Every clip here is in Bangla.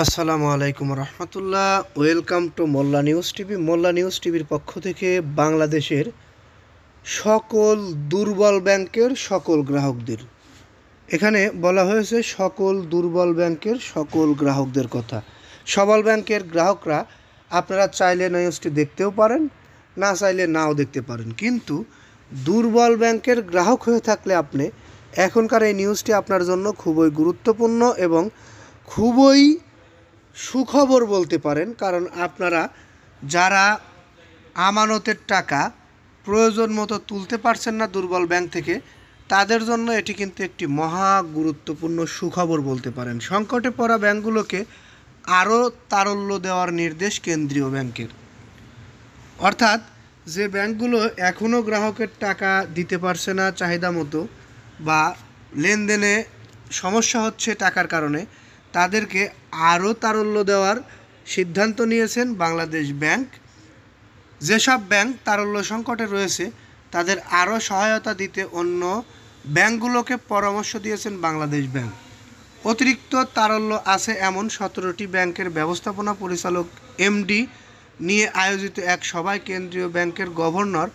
আসসালামু আলাইকুম রহমতুল্লাহ। Welcome to Molla news TV. Molla news টিভির পক্ষ থেকে বাংলাদেশের সকল দুর্বল ব্যাংকের সকল গ্রাহকদের, এখানে বলা হয়েছে সকল দুর্বল ব্যাংকের সকল গ্রাহকদের কথা। সবল ব্যাংকের গ্রাহকরা আপনারা চাইলে নিউজটি দেখতেও পারেন, না চাইলে নাও দেখতে পারেন, কিন্তু দুর্বল ব্যাংকের গ্রাহক হয়ে থাকলে আপনি এখনকার এই নিউজটি আপনার জন্য খুবই গুরুত্বপূর্ণ এবং খুবই সুখবর বলতে পারেন। কারণ আপনারা যারা আমানতের টাকা প্রয়োজন মতো তুলতে পারছেন না দুর্বল ব্যাংক থেকে, তাদের জন্য এটি কিন্তু একটি মহা গুরুত্বপূর্ণ সুখবর বলতে পারেন। সংকটে পড়া ব্যাংকগুলোকে আরও তারল্য দেওয়ার নির্দেশ কেন্দ্রীয় ব্যাংকের। অর্থাৎ যে ব্যাংকগুলো এখনও গ্রাহকের টাকা দিতে পারছে না চাহিদা মতো, বা লেনদেনে সমস্যা হচ্ছে টাকার কারণে, তাদেরকে আরও তারল্য দেওয়ার সিদ্ধান্ত নিয়েছেন বাংলাদেশ ব্যাংক। যেসব ব্যাংক তারল্য সংকটে রয়েছে তাদের আরও সহায়তা দিতে অন্য ব্যাংকগুলোকে পরামর্শ দিয়েছেন বাংলাদেশ ব্যাংক। অতিরিক্ত তারল্য আছে এমন 17টি ব্যাংকের ব্যবস্থাপনা পরিচালক এমডি নিয়ে আয়োজিত এক সভায় কেন্দ্রীয় ব্যাংকের গভর্নর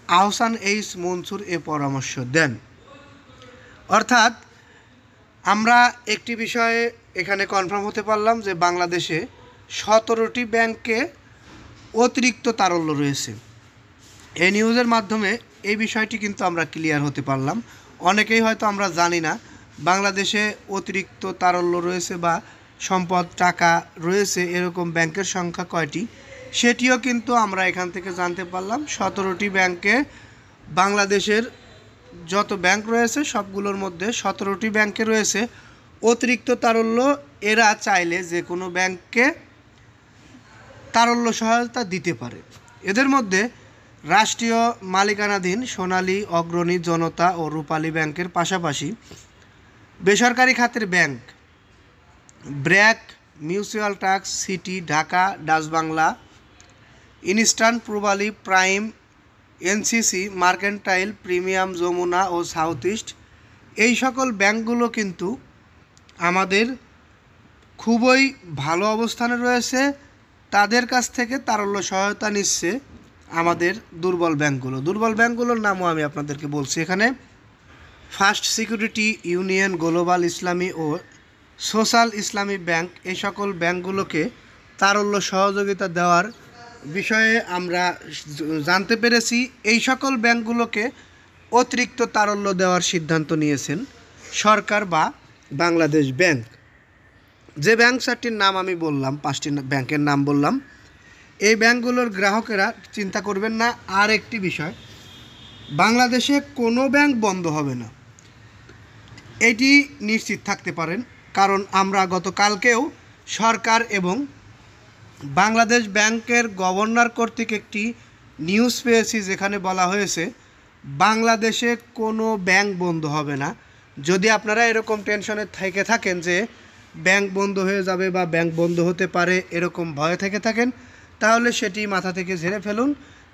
আহসান এইচ মনসুর এ পরামর্শ দেন। অর্থাৎ আমরা একটি বিষয়ে এখানে কনফার্ম হতে পারলাম যে বাংলাদেশে 17টি ব্যাংকে অতিরিক্ত তারল্য রয়েছে। এই নিউজের মাধ্যমে এই বিষয়টি কিন্তু আমরা ক্লিয়ার হতে পারলাম। অনেকেই হয়তো আমরা জানি না বাংলাদেশে অতিরিক্ত তারল্য রয়েছে বা সম্পদ টাকা রয়েছে এরকম ব্যাংকের সংখ্যা কয়টি, সেটিও কিন্তু আমরা এখান থেকে জানতে পারলাম। 17টি ব্যাংকে, বাংলাদেশের যত ব্যাংক রয়েছে সবগুলোর মধ্যে 17টি ব্যাংকে রয়েছে অতিরিক্ত তারল্য। এরা চাইলে যে কোনো ব্যাংককে তারল্য সহায়তা দিতে পারে। এদের মধ্যে রাষ্ট্রীয় মালিকানাধীন সোনালী, অগ্রণী, জনতা ও রূপালী ব্যাংকের পাশাপাশি বেসরকারি খাতের bank BRAC, Mutual Trust, City, Dhaka, Dutch Bangla, Eastern, Pubali, Prime, NCC, Mercantile, Premium, Jamuna ও সাউথ ইস্ট, এই সকল ব্যাংকগুলো কিন্তু আমাদের খুবই ভালো অবস্থানে রয়েছে। তাদের কাছ থেকে তারল্য সহায়তা নিচ্ছে আমাদের দুর্বল ব্যাংকগুলো। দুর্বল ব্যাংকগুলোর নামও আমি আপনাদেরকে বলছি এখানে। ফার্স্ট সিকিউরিটি ইউনিয়ন, গ্লোবাল ইসলামী ও সোশ্যাল ইসলামী ব্যাংক, এই সকল ব্যাংকগুলোকে তারল্য সহযোগিতা দেওয়ার বিষয়ে আমরা জানতে পেরেছি। এই সকল ব্যাংকগুলোকে অতিরিক্ত তারল্য দেওয়ার সিদ্ধান্ত নিয়েছেন সরকার বা বাংলাদেশ ব্যাংক। যে ব্যাংক চারটির নাম আমি বললাম, 5টি ব্যাংকের নাম বললাম, এই ব্যাংকগুলোর গ্রাহকেরা চিন্তা করবেন না। আর একটি বিষয়, বাংলাদেশে কোনো ব্যাংক বন্ধ হবে না, এটি নিশ্চিত থাকতে পারেন। কারণ আমরা গতকালকেও সরকার এবং বাংলাদেশ ব্যাংকের গভর্নর কর্তৃক একটি নিউজ পেয়েছি, যেখানে বলা হয়েছে বাংলাদেশে কোনো ব্যাংক বন্ধ হবে না। যদি আপনারা এরকম টেনশনে থেকে থাকেন যে ব্যাংক বন্ধ হয়ে যাবে বা ব্যাংক বন্ধ হতে পারে, এরকম ভয়ে থেকে থাকেন, তাহলে সেটি মাথা থেকে ঝেড়ে ফেলুন।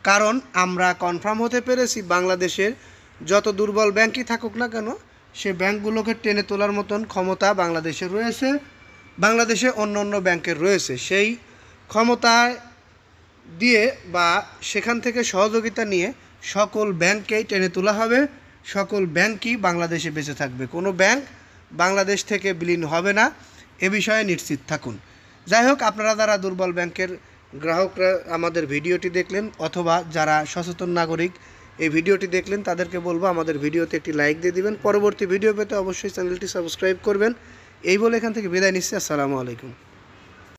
কারণ আমরা কনফার্ম হতে পেরেছি বাংলাদেশের যত দুর্বল ব্যাংকই থাকুক না কেন, সে ব্যাংকগুলোকে টেনে তোলার মতন ক্ষমতা বাংলাদেশের রয়েছে, বাংলাদেশে অন্য অন্য ব্যাংকের রয়েছে। সেই ক্ষমতায় দিয়ে বা সেখান থেকে সহযোগিতা নিয়ে সকল ব্যাংককেই টেনে তোলা হবে। সকল ব্যাংকই বাংলাদেশে বেঁচে থাকবে, কোনো ব্যাংক বাংলাদেশ থেকে বিলীন হবে না, এ বিষয়ে নিশ্চিত থাকুন। যাই হোক, আপনারা যারা দুর্বল ব্যাংকের গ্রাহকরা আমাদের ভিডিওটি দেখলেন, অথবা যারা সচেতন নাগরিক এই ভিডিওটি দেখলেন, তাদেরকে বলবো আমাদের ভিডিওতে একটি লাইক দিয়ে দিবেন। পরবর্তী ভিডিও পেতে অবশ্যই চ্যানেলটি সাবস্ক্রাইব করবেন। এই বলে এখান থেকে বিদায় নিচ্ছি। আসসালামু আলাইকুম।